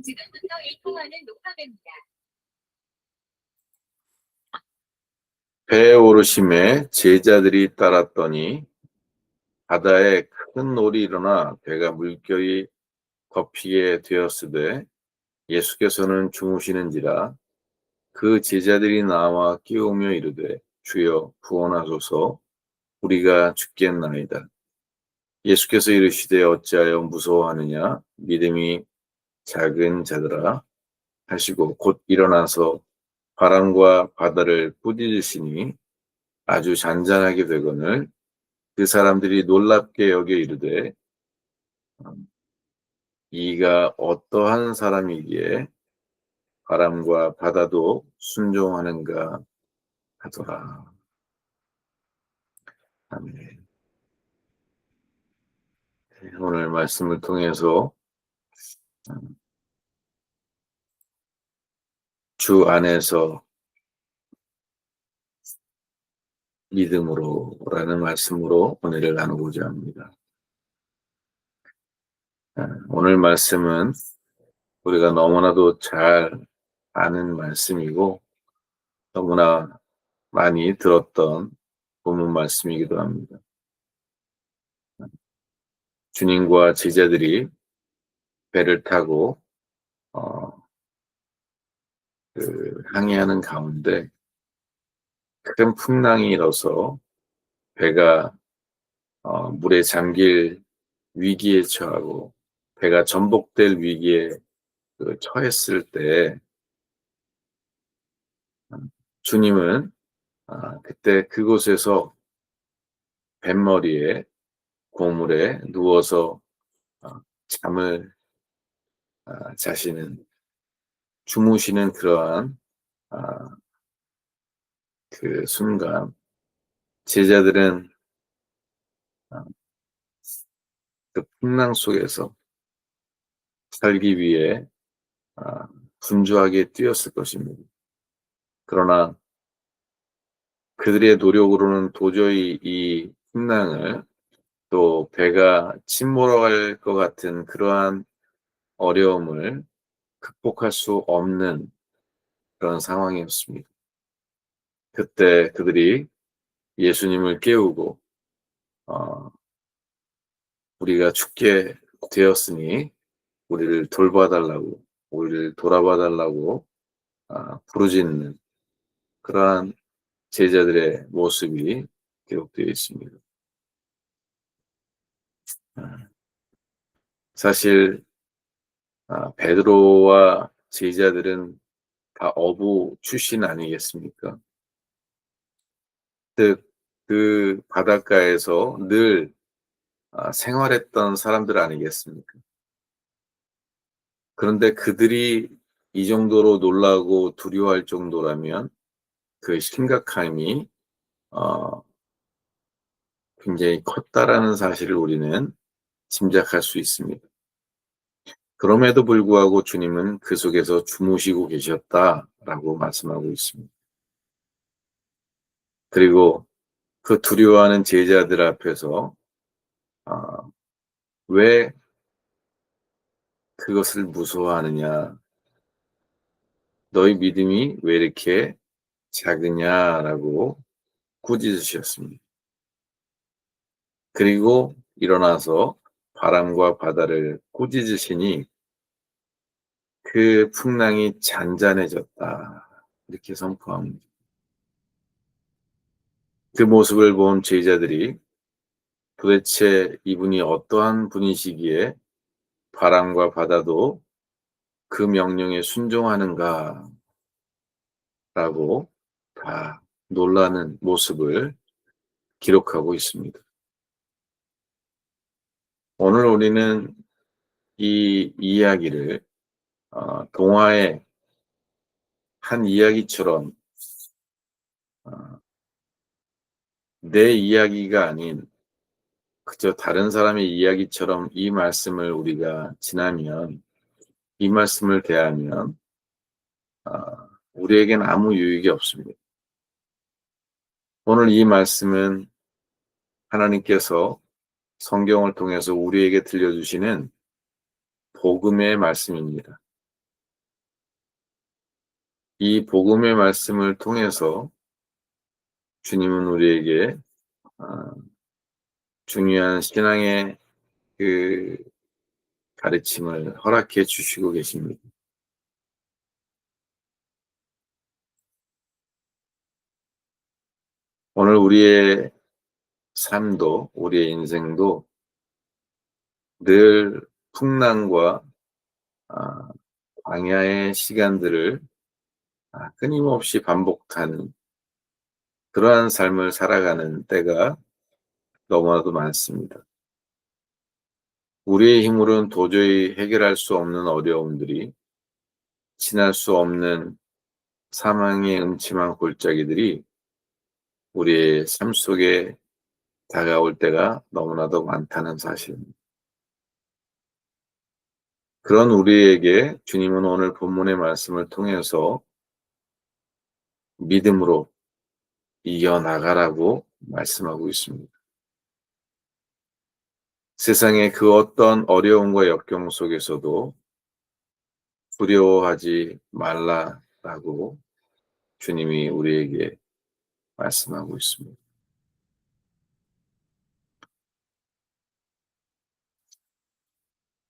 지금부터 이 통화는 녹화됩니다. 배에 오르심에 제자들이 따랐더니 바다에 큰 놀이 일어나 배가 물결이 덮이게 되었으되 예수께서는 주무시는지라. 그 제자들이 나와 깨우며 이르되 주여 구원하소서, 우리가 죽겠나이다. 예수께서 이르시되 어찌하여 무서워하느냐, 믿음이 작은 자들아 하시고 곧 일어나서 바람과 바다를 꾸짖으시니 아주 잔잔하게 되거늘 그 사람들이 놀랍게 여겨 이르되 이가 어떠한 사람이기에 바람과 바다도 순종하는가 하더라. 아멘. 오늘 말씀을 통해서 주 안에서 믿음으로라는 말씀으로 오늘을 나누고자 합니다. 오늘 말씀은 우리가 너무나도 잘 아는 말씀이고 너무나 많이 들었던 본문 말씀이기도 합니다. 주님과 제자들이 배를 타고 항해하는 가운데 큰 풍랑이 일어서 배가 물에 잠길 위기에 처하고 배가 전복될 위기에 처했을 때 주님은 그때 그곳에서 뱃머리에 고물에 누워서 잠을 자시는 주무시는 그러한 그 순간 제자들은 그 풍랑 속에서 살기 위해 분주하게 뛰었을 것입니다. 그러나 그들의 노력으로는 도저히 이 풍랑을 또 배가 침몰할 것 같은 그러한 어려움을 극복할 수 없는 그런 상황이었습니다. 그때 그들이 예수님을 깨우고 우리가 죽게 되었으니 우리를 돌봐달라고, 우리를 돌아봐달라고 부르짖는 그러한 제자들의 모습이 기록되어 있습니다. 사실 베드로와 제자들은 다 어부 출신 아니겠습니까? 즉, 그 바닷가에서 늘 생활했던 사람들 아니겠습니까? 그런데 그들이 이 정도로 놀라고 두려워할 정도라면 그 심각함이 굉장히 컸다라는 사실을 우리는 짐작할 수 있습니다. 그럼에도 불구하고 주님은 그 속에서 주무시고 계셨다라고 말씀하고 있습니다. 그리고 그 두려워하는 제자들 앞에서 왜 그것을 무서워하느냐, 너희 믿음이 왜 이렇게 작으냐라고 꾸짖으셨습니다. 그리고 일어나서 바람과 바다를 꾸짖으시니 그 풍랑이 잔잔해졌다, 이렇게 선포합니다. 그 모습을 본 제자들이 도대체 이분이 어떠한 분이시기에 바람과 바다도 그 명령에 순종하는가 라고 다 놀라는 모습을 기록하고 있습니다. 오늘 우리는 이 이야기를 동화의 한 이야기처럼 내 이야기가 아닌 그저 다른 사람의 이야기처럼 이 말씀을 우리가 지나면, 이 말씀을 대하면 우리에겐 아무 유익이 없습니다. 오늘 이 말씀은 하나님께서 성경을 통해서 우리에게 들려주시는 복음의 말씀입니다. 이 복음의 말씀을 통해서 주님은 우리에게 중요한 신앙의 그 가르침을 허락해 주시고 계십니다. 오늘 우리의 삶도, 우리의 인생도 늘 풍랑과 아, 광야의 시간들을 끊임없이 반복하는 그러한 삶을 살아가는 때가 너무나도 많습니다. 우리의 힘으로는 도저히 해결할 수 없는 어려움들이, 지날 수 없는 사망의 음침한 골짜기들이 우리의 삶 속에 다가올 때가 너무나도 많다는 사실입니다. 그런 우리에게 주님은 오늘 본문의 말씀을 통해서 믿음으로 이겨나가라고 말씀하고 있습니다. 세상의 그 어떤 어려움과 역경 속에서도 두려워하지 말라라고 주님이 우리에게 말씀하고 있습니다.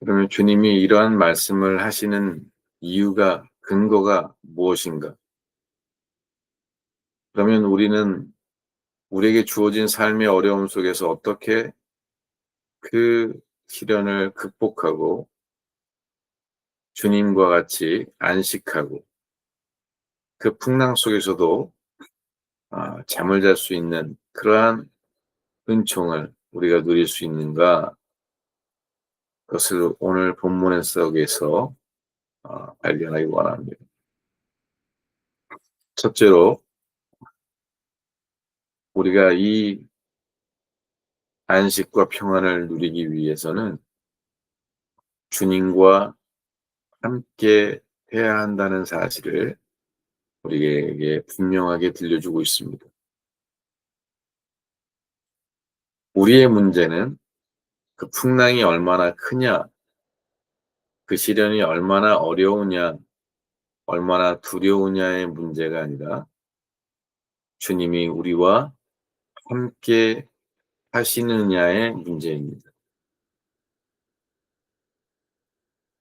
그러면 주님이 이러한 말씀을 하시는 이유가, 근거가 무엇인가? 그러면 우리는 우리에게 주어진 삶의 어려움 속에서 어떻게 그 시련을 극복하고 주님과 같이 안식하고 그 풍랑 속에서도 잠을 잘 수 있는 그러한 은총을 우리가 누릴 수 있는가? 그것을 오늘 본문 속에서 발견하기 원합니다. 첫째로 우리가 이 안식과 평안을 누리기 위해서는 주님과 함께 해야 한다는 사실을 우리에게 분명하게 들려주고 있습니다. 우리의 문제는 그 풍랑이 얼마나 크냐, 그 시련이 얼마나 어려우냐, 얼마나 두려우냐의 문제가 아니라 주님이 우리와 함께 하시느냐의 문제입니다.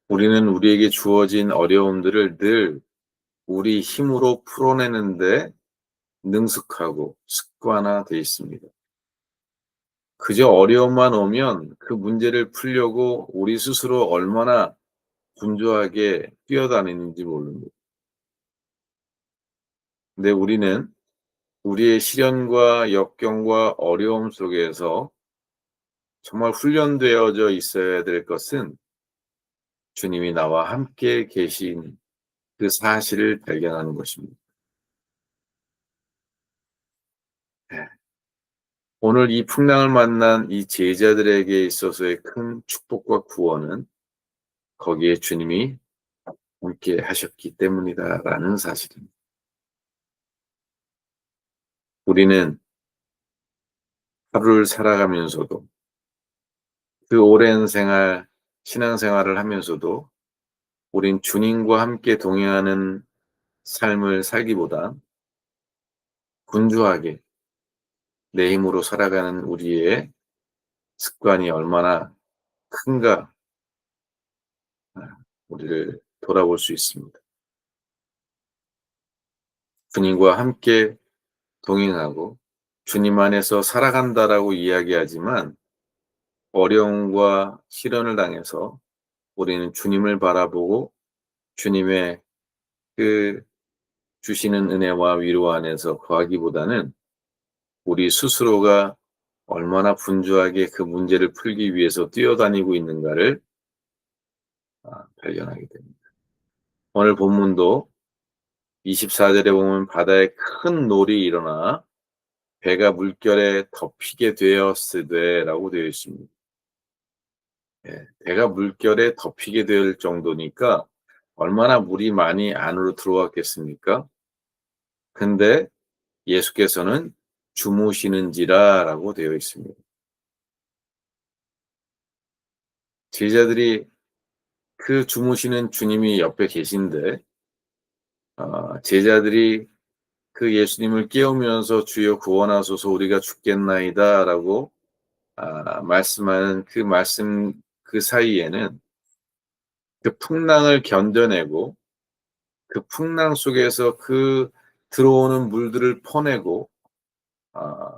우리는 우리에게 주어진 어려움들을 늘 우리 힘으로 풀어내는데 능숙하고 습관화되어 있습니다. 그저 어려움만 오면 그 문제를 풀려고 우리 스스로 얼마나 분주하게 뛰어다니는지 모릅니다. 근데 우리는 우리의 시련과 역경과 어려움 속에서 정말 훈련되어져 있어야 될 것은 주님이 나와 함께 계신 그 사실을 발견하는 것입니다. 네. 오늘 이 풍랑을 만난 이 제자들에게 있어서의 큰 축복과 구원은 거기에 주님이 함께 하셨기 때문이다라는 사실입니다. 우리는 하루를 살아가면서도 그 오랜 신앙생활을 하면서도 우린 주님과 함께 동행하는 삶을 살기보다 분주하게 내 힘으로 살아가는 우리의 습관이 얼마나 큰가 우리를 돌아볼 수 있습니다. 주님과 함께 동행하고 주님 안에서 살아간다라고 이야기하지만 어려움과 시련을 당해서 우리는 주님을 바라보고 주님의 그 주시는 은혜와 위로 안에서 거하기보다는 우리 스스로가 얼마나 분주하게 그 문제를 풀기 위해서 뛰어다니고 있는가를 발견하게 됩니다. 오늘 본문도 24절에 보면 바다에 큰 놀이 일어나 배가 물결에 덮이게 되었으되 라고 되어 있습니다. 배가 물결에 덮이게 될 정도니까 얼마나 물이 많이 안으로 들어왔겠습니까? 근데 예수께서는 주무시는지라 라고 되어 있습니다. 제자들이 그 주무시는 주님이 옆에 계신데 제자들이 그 예수님을 깨우면서 주여 구원하소서 우리가 죽겠나이다 라고 말씀하는 그 말씀 그 사이에는 그 풍랑을 견뎌내고 그 풍랑 속에서 그 들어오는 물들을 퍼내고 아,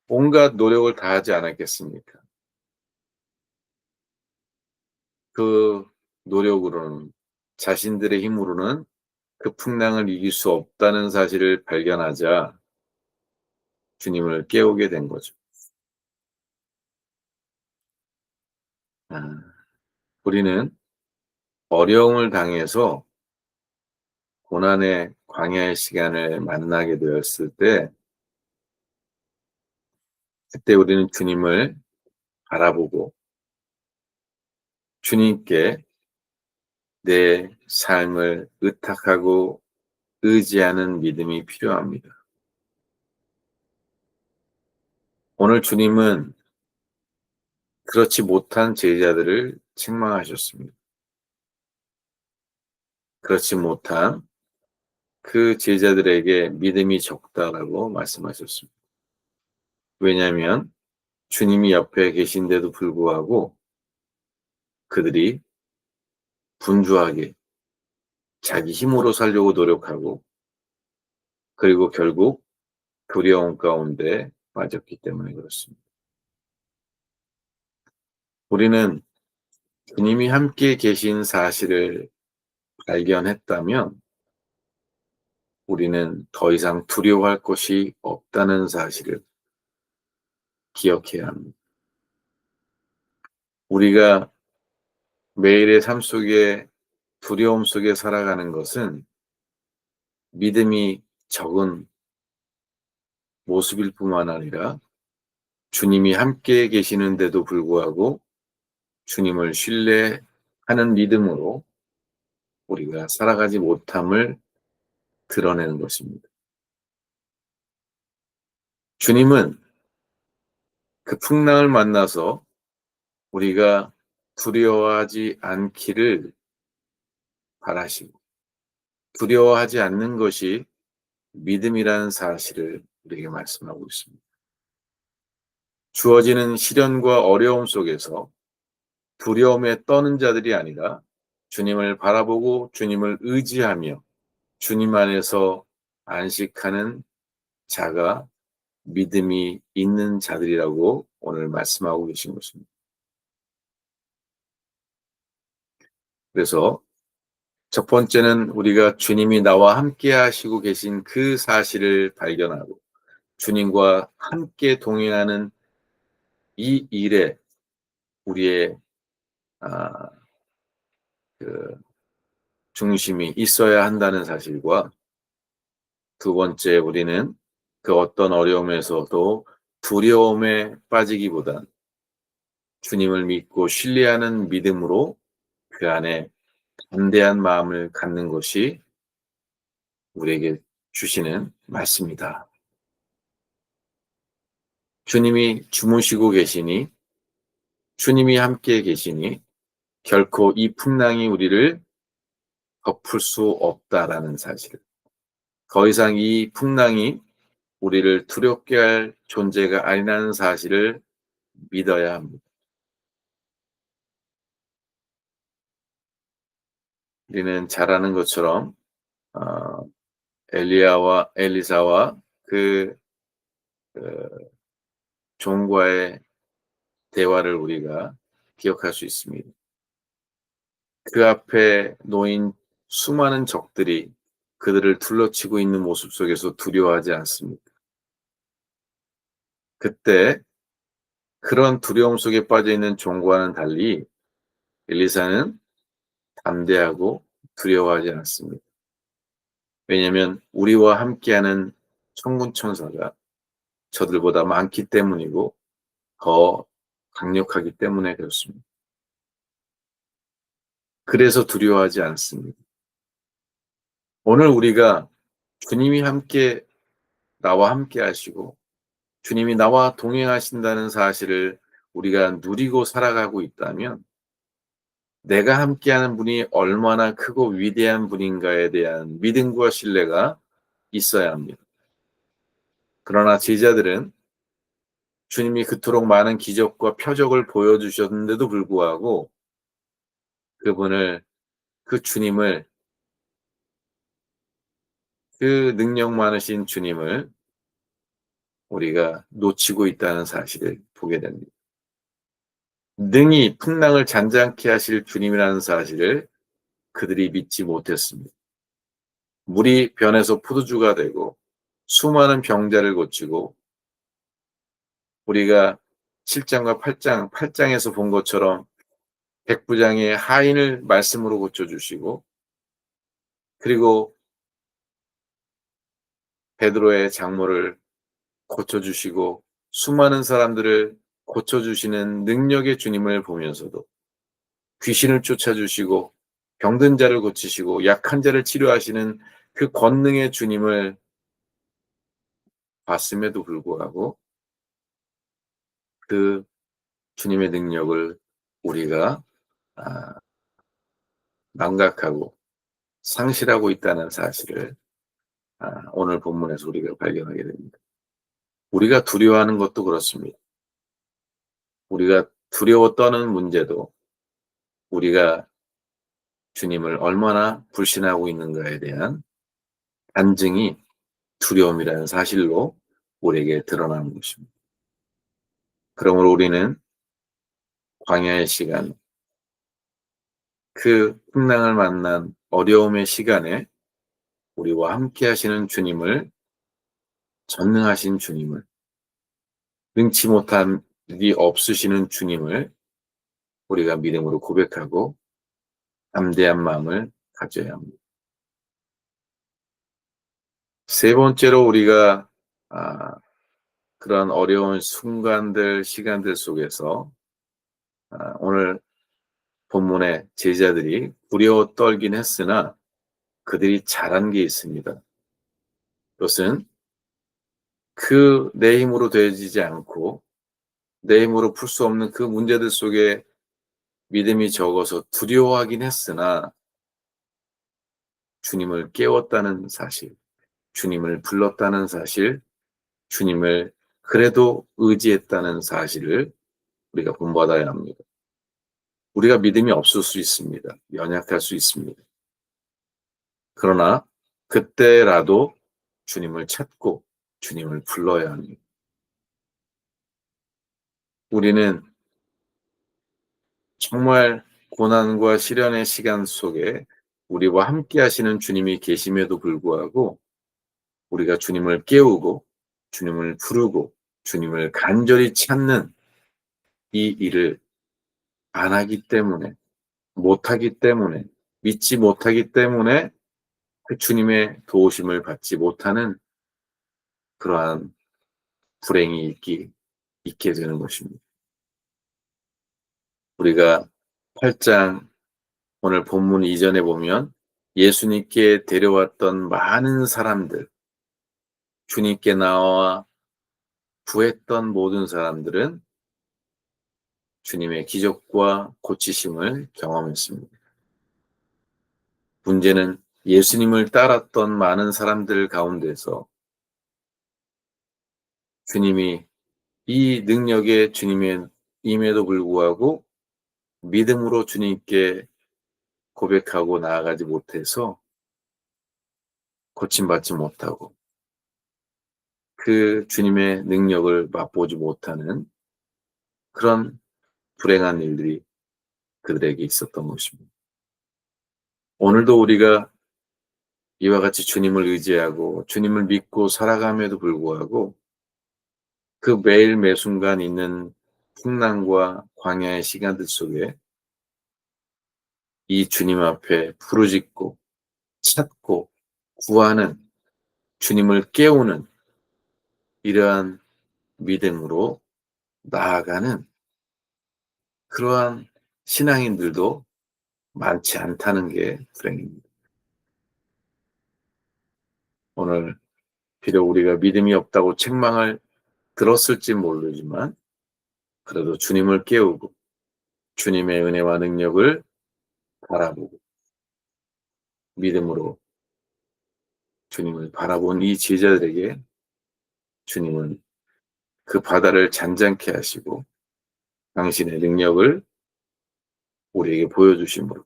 온갖 노력을 다하지 않았겠습니까? 그 노력으로는 자신들의 힘으로는 그 풍랑을 이길 수 없다는 사실을 발견하자 주님을 깨우게 된 거죠. 아, 우리는 어려움을 당해서 고난의 광야의 시간을 만나게 되었을 때 그때 우리는 주님을 바라보고 주님께 내 삶을 의탁하고 의지하는 믿음이 필요합니다. 오늘 주님은 그렇지 못한 제자들을 책망하셨습니다. 그렇지 못한 그 제자들에게 믿음이 적다라고 말씀하셨습니다. 왜냐하면 주님이 옆에 계신데도 불구하고 그들이 분주하게 자기 힘으로 살려고 노력하고 그리고 결국 두려움 가운데 빠졌기 때문에 그렇습니다. 우리는 주님이 함께 계신 사실을 발견했다면 우리는 더 이상 두려워할 것이 없다는 사실을 기억해야 합니다. 우리가 매일의 삶 속에 두려움 속에 살아가는 것은 믿음이 적은 모습일 뿐만 아니라 주님이 함께 계시는데도 불구하고 주님을 신뢰하는 믿음으로 우리가 살아가지 못함을 드러내는 것입니다. 주님은 그 풍랑을 만나서 우리가 두려워하지 않기를 바라시고 두려워하지 않는 것이 믿음이라는 사실을 우리에게 말씀하고 있습니다. 주어지는 시련과 어려움 속에서 두려움에 떠는 자들이 아니라 주님을 바라보고 주님을 의지하며 주님 안에서 안식하는 자가 믿음이 있는 자들이라고 오늘 말씀하고 계신 것입니다. 그래서 첫 번째는 우리가 주님이 나와 함께 하시고 계신 그 사실을 발견하고 주님과 함께 동행하는 이 일에 우리의 아, 그 중심이 있어야 한다는 사실과 두 번째 우리는 그 어떤 어려움에서도 두려움에 빠지기보단 주님을 믿고 신뢰하는 믿음으로 그 안에 담대한 마음을 갖는 것이 우리에게 주시는 말씀이다. 주님이 주무시고 계시니 주님이 함께 계시니 결코 이 풍랑이 우리를 덮을 수 없다라는 사실. 더 이상 이 풍랑이 우리를 두렵게 할 존재가 아니라는 사실을 믿어야 합니다. 우리는 잘 아는 것처럼 어, 엘리야와 엘리사와 그, 그 종과의 대화를 우리가 기억할 수 있습니다. 그 앞에 놓인 수많은 적들이 그들을 둘러치고 있는 모습 속에서 두려워하지 않습니다. 그때 그런 두려움 속에 빠져 있는 종과는 달리 엘리사는 담대하고 두려워하지 않습니다. 왜냐하면 우리와 함께하는 천군 천사가 저들보다 많기 때문이고 더 강력하기 때문에 그렇습니다. 그래서 두려워하지 않습니다. 오늘 우리가 주님이 함께 나와 함께 하시고 주님이 나와 동행하신다는 사실을 우리가 누리고 살아가고 있다면 내가 함께하는 분이 얼마나 크고 위대한 분인가에 대한 믿음과 신뢰가 있어야 합니다. 그러나 제자들은 주님이 그토록 많은 기적과 표적을 보여주셨는데도 불구하고 그분을, 그 주님을, 그 능력 많으신 주님을 우리가 놓치고 있다는 사실을 보게 됩니다. 능히 풍랑을 잔잔케 하실 주님이라는 사실을 그들이 믿지 못했습니다. 물이 변해서 포도주가 되고 수많은 병자를 고치고 우리가 7장과 8장에서 본 것처럼 백부장의 하인을 말씀으로 고쳐주시고 그리고 베드로의 장모를 고쳐주시고 수많은 사람들을 고쳐주시는 능력의 주님을 보면서도 귀신을 쫓아주시고 병든 자를 고치시고 약한 자를 치료하시는 그 권능의 주님을 봤음에도 불구하고 그 주님의 능력을 우리가 망각하고 상실하고 있다는 사실을 오늘 본문에서 우리가 발견하게 됩니다. 우리가 두려워하는 것도 그렇습니다. 우리가 두려워 떠는 문제도 우리가 주님을 얼마나 불신하고 있는가에 대한 반증이 두려움이라는 사실로 우리에게 드러나는 것입니다. 그러므로 우리는 광야의 시간, 그 풍랑을 만난 어려움의 시간에 우리와 함께 하시는 주님을, 전능하신 주님을, 능치 못한 일이 없으시는 주님을 우리가 믿음으로 고백하고 담대한 마음을 가져야 합니다. 세 번째로 우리가 그런 어려운 순간들, 시간들 속에서 오늘 본문의 제자들이 두려워 떨긴 했으나 그들이 잘한 게 있습니다. 그것은 그 내 힘으로 되어지지 않고 내 힘으로 풀 수 없는 그 문제들 속에 믿음이 적어서 두려워하긴 했으나 주님을 깨웠다는 사실, 주님을 불렀다는 사실, 주님을 그래도 의지했다는 사실을 우리가 본받아야 합니다. 우리가 믿음이 없을 수 있습니다. 연약할 수 있습니다. 그러나 그때라도 주님을 찾고 주님을 불러야 합니다. 우리는 정말 고난과 시련의 시간 속에 우리와 함께 하시는 주님이 계심에도 불구하고 우리가 주님을 깨우고 주님을 부르고 주님을 간절히 찾는 이 일을 안 하기 때문에, 못하기 때문에, 믿지 못하기 때문에 그 주님의 도우심을 받지 못하는 그러한 불행이 있게 되는 것입니다. 우리가 8장 오늘 본문 이전에 보면 예수님께 데려왔던 많은 사람들, 주님께 나와 구했던 모든 사람들은 주님의 기적과 고치심을 경험했습니다. 문제는 예수님을 따랐던 많은 사람들 가운데서 주님이 이 능력의 주님의 임에도 불구하고 믿음으로 주님께 고백하고 나아가지 못해서 고침받지 못하고 그 주님의 능력을 맛보지 못하는 그런 불행한 일들이 그들에게 있었던 것입니다. 오늘도 우리가 이와 같이 주님을 의지하고 주님을 믿고 살아감에도 불구하고 그 매일 매순간 있는 풍랑과 광야의 시간들 속에 이 주님 앞에 부르짖고 찾고 구하는 주님을 깨우는 이러한 믿음으로 나아가는 그러한 신앙인들도 많지 않다는 게 불행입니다. 오늘 비록 우리가 믿음이 없다고 책망을 들었을지 모르지만 그래도 주님을 깨우고 주님의 은혜와 능력을 바라보고 믿음으로 주님을 바라본 이 제자들에게 주님은 그 바다를 잔잔케 하시고 당신의 능력을 우리에게 보여주심으로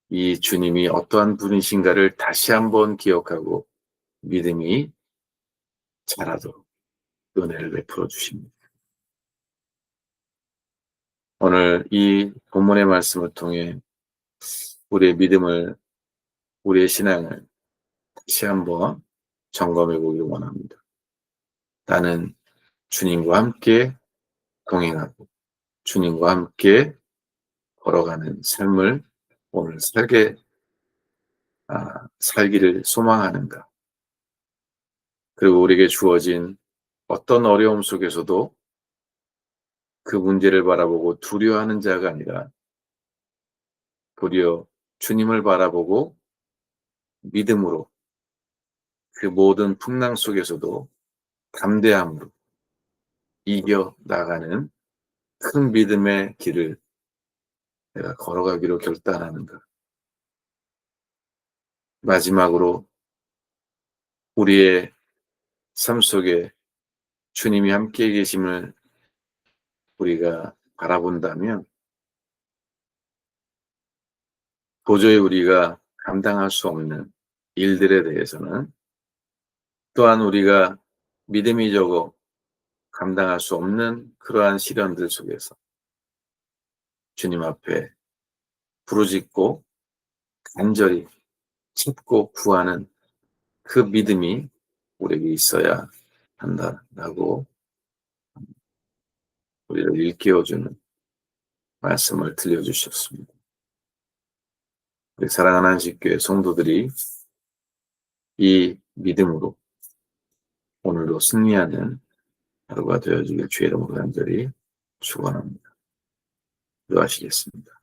이 주님이 어떠한 분이신가를 다시 한번 기억하고 믿음이 자라도록 은혜를 베풀어 주십니다. 오늘 이 본문의 말씀을 통해 우리의 믿음을, 우리의 신앙을 다시 한번 점검해 보기를 원합니다. 나는 주님과 함께 동행하고 주님과 함께 걸어가는 삶을 오늘 살기를 소망하는가. 그리고 우리에게 주어진 어떤 어려움 속에서도 그 문제를 바라보고 두려워하는 자가 아니라 도리어 주님을 바라보고 믿음으로 그 모든 풍랑 속에서도 담대함으로 이겨 나가는 큰 믿음의 길을 내가 걸어가기로 결단하는가. 마지막으로 우리의 삶 속에 주님이 함께 계심을 우리가 바라본다면 도저히 우리가 감당할 수 없는 일들에 대해서는 또한 우리가 믿음이 적어 감당할 수 없는 그러한 시련들 속에서 주님 앞에 부르짖고 간절히 찾고 구하는 그 믿음이 우리에게 있어야 한다라고 우리를 일깨워주는 말씀을 들려주셨습니다. 우리 사랑하는 안식교회 성도들이 이 믿음으로 오늘도 승리하는 하루가 되어지길 주의 이름으로 간절히 축원합니다. 기도하시겠습니다.